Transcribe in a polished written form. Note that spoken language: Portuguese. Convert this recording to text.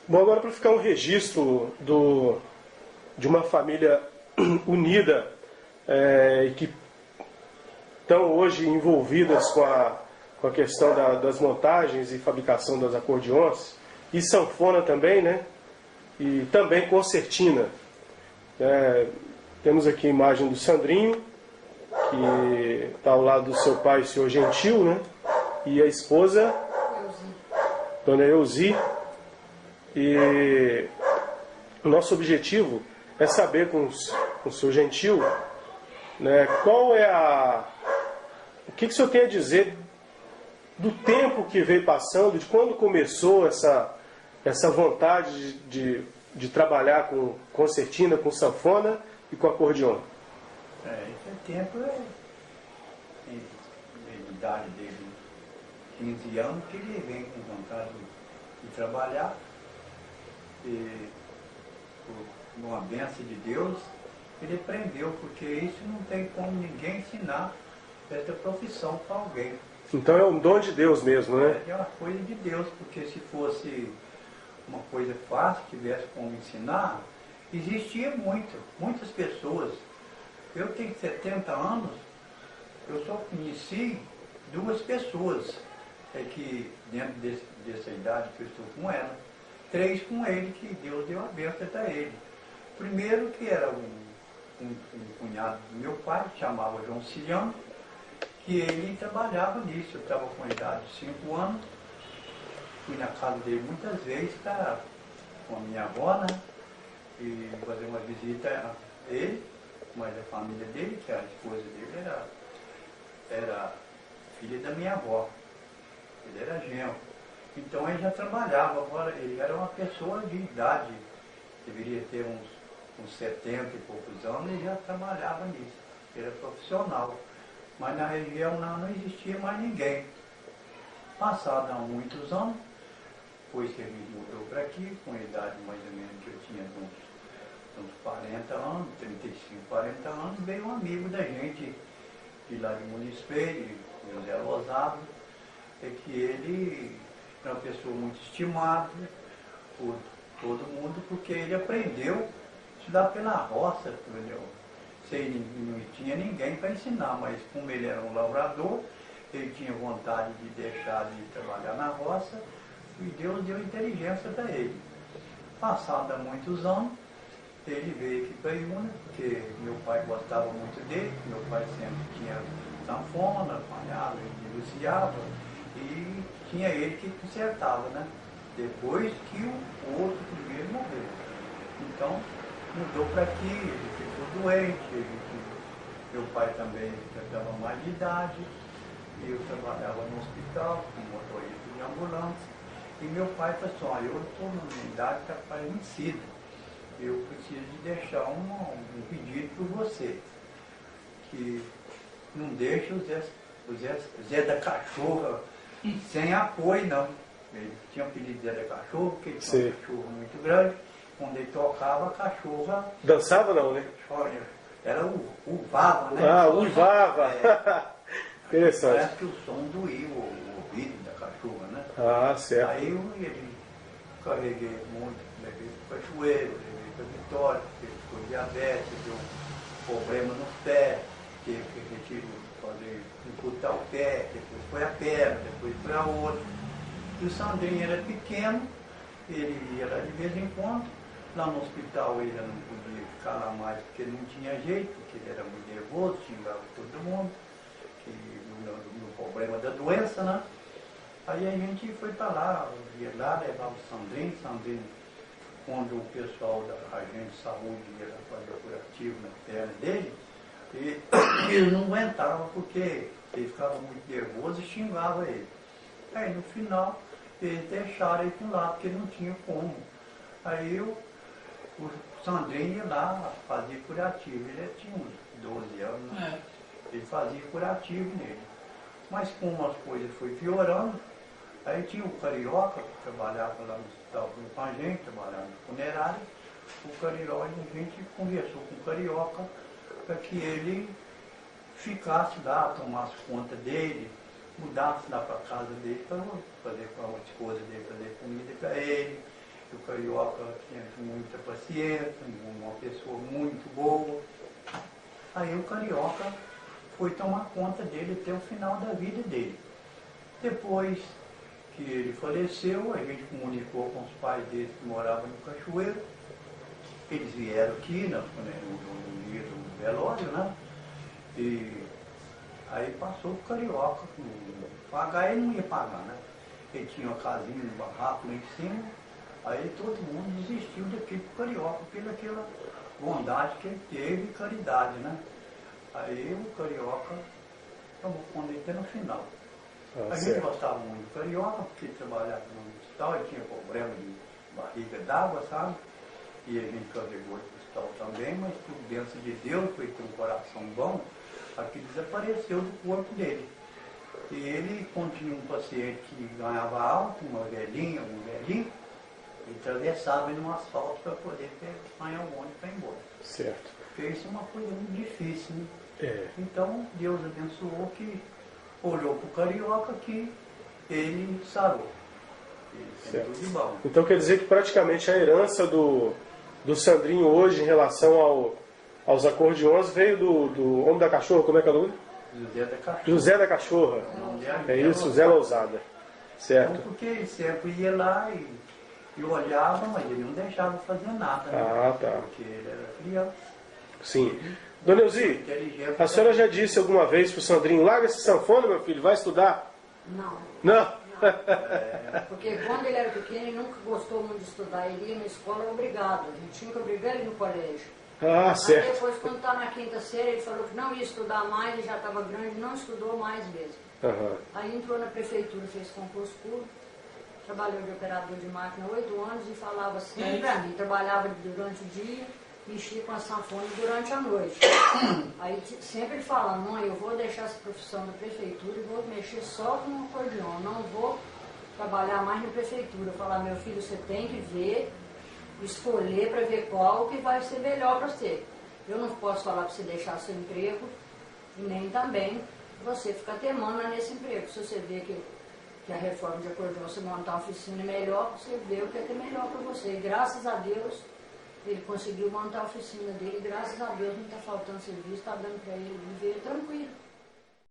Bom, agora para ficar um registro de uma família unida e que estão hoje envolvidas com a questão das montagens e fabricação das acordeões, e sanfona também, né? E também concertina. Temos aqui a imagem do Sandrinho, que está ao lado do seu pai, o senhor Gentil, né? E a esposa, Dona Elzi. E o nosso objetivo é saber com o senhor Gentil, né, qual é o que o senhor tem a dizer do tempo que veio passando, de quando começou essa vontade de trabalhar com concertina, com sanfona e com acordeon. Esse tempo a idade dele, 15 anos, que ele vem com vontade de trabalhar. E, por uma bênção de Deus, ele aprendeu, porque isso não tem como ninguém ensinar essa profissão para alguém. Então é um dom de Deus mesmo, né? É uma coisa de Deus, porque se fosse uma coisa fácil, tivesse como ensinar, existia muitas pessoas. Eu tenho 70 anos, eu só conheci 2 pessoas que dentro dessa idade que eu estou com ela, 3 com ele, que Deus deu a bênção para ele. Primeiro, que era um cunhado do meu pai, que chamava João Ciliano, que ele trabalhava nisso. Eu estava com a idade de 5 anos, fui na casa dele muitas vezes com a minha avó, né? E fazer uma visita a ele, mas a família dele, que a esposa dele era filha da minha avó. Ele era genro. Então ele já trabalhava, agora ele era uma pessoa de idade, deveria ter uns 70 e poucos anos, e já trabalhava nisso. Ele era profissional. Mas na região não existia mais ninguém. Passados muitos anos, depois que ele mudou para aqui, com a idade mais ou menos que eu tinha uns 40 anos, 35, 40 anos, veio um amigo da gente, de lá de Município, José Rosado, que ele era uma pessoa muito estimada por todo mundo, porque ele aprendeu a estudar pela roça, entendeu? Não tinha ninguém para ensinar, mas como ele era um lavrador, ele tinha vontade de deixar de trabalhar na roça, e Deus deu inteligência para ele. Passados muitos anos, ele veio aqui para Iuna, porque meu pai gostava muito dele, meu pai sempre tinha sanfona, apanhava, ele negociava, e tinha ele que consertava, né? Depois que o outro primeiro morreu. Então, mudou para aqui, ele ficou doente, meu pai também já estava mais de idade, eu trabalhava no hospital como motorista de ambulância, e meu pai falou assim, eu estou numa idade que está vencida, eu preciso de deixar um pedido por você, que não deixe o Zé da Cachorra sem apoio, não. Ele tinha um pedido de Zé da Cachorro, porque ele tinha um cachorro muito grande. Quando ele tocava, a cachorra... Dançava não, né? Era uivava, né? Ah, uivava! Interessante. Parece que o som doía o ouvido da cachorra, né? Ah, certo. Aí ele carreguei muito, levei para o Cachoeiro, levei para Vitória, porque ele ficou diabetes, deu problema no pé, teve que fazer imputar o pé, depois foi a perna, depois foi a outra. E o Sandrinho era pequeno, ele ia lá de vez em quando. Lá no hospital ele não podia ficar lá mais porque não tinha jeito, porque ele era muito nervoso, xingava todo mundo, que no problema da doença, né? Aí a gente foi para lá, ia lá, levava o Sandrinho, quando o pessoal da agente de saúde ia lá fazer o curativo na perna dele, e ele não aguentava porque ele ficava muito nervoso e xingava ele. Aí no final eles deixaram ele com lá, porque não tinha como. Aí o Sandrinho ia lá, fazia curativo, ele tinha uns 12 anos, né? Ele fazia curativo nele. Mas como as coisas foram piorando, aí tinha o Carioca, que trabalhava lá no hospital com a gente, trabalhava no funerário. O Carioca, a gente conversou com o Carioca para que ele ficasse lá, tomasse conta dele, mudasse lá para a casa dele, para fazer com a esposa dele, fazer comida para ele. que o Carioca tinha muita paciência, uma pessoa muito boa. Aí o Carioca foi tomar conta dele até o final da vida dele. Depois que ele faleceu, a gente comunicou com os pais dele que moravam no Cachoeiro. Eles vieram aqui no dia do velório, né? E aí passou o Carioca. Pagar ele não ia pagar, né? Ele tinha uma casinha, um barraco lá em cima. Aí todo mundo desistiu daquele Carioca, pelaquela bondade que ele teve e caridade, né? Aí o Carioca tomou conta dele até no final. A gente gostava muito do Carioca, porque ele trabalhava no hospital, ele tinha problema de barriga d'água, sabe? E a gente carregou ele para o hospital também, mas por bênção de Deus, foi ter um coração bom, aquilo desapareceu do corpo dele. E ele, quando tinha um paciente que ganhava alta, uma velhinha, um velhinho, ele atravessava no asfalto para poder ganhar o ônibus para ir embora. Certo. Porque isso é uma coisa muito difícil, né? É. Então, Deus abençoou que olhou para o Carioca que ele sarou. Ele tem tudo de bom. Então quer dizer que praticamente a herança do Sandrinho hoje em relação aos acordeões veio do Homem da Cachorra, como é que é o nome? José da Cachorra. José da Cachorra. É isso, Zé Lousada. Certo. Então, porque ele sempre ia lá e olhava, mas ele não deixava fazer nada, né? Ah, tá. Porque ele era criança. Sim. Dona Elzi, a senhora já disse alguma vez para o Sandrinho, larga esse sanfona, meu filho, vai estudar? Não. Não? Porque quando ele era pequeno, ele nunca gostou muito de estudar. Ele ia na escola obrigado. A gente tinha que obrigar ele no colégio. Ah, certo. Aí depois, quando está na quinta série, ele falou que não ia estudar mais, ele já estava grande, não estudou mais mesmo. Uhum. Aí entrou na prefeitura, fez concurso público, trabalhou de operador de máquina 8 anos e falava assim para mim, trabalhava durante o dia, mexia com a sanfona durante a noite. Aí sempre ele fala, mãe, eu vou deixar essa profissão da prefeitura e vou mexer só com o acordeão, não vou trabalhar mais na prefeitura. Eu falar, meu filho, você tem que ver, escolher para ver qual que vai ser melhor para você. Eu não posso falar para você deixar seu emprego e nem também você ficar temando nesse emprego. Se você vê que a reforma de acordeão, você montar uma oficina melhor, você vê o que é melhor para você. E graças a Deus, ele conseguiu montar a oficina dele, graças a Deus não está faltando serviço, está dando para ele viver tranquilo.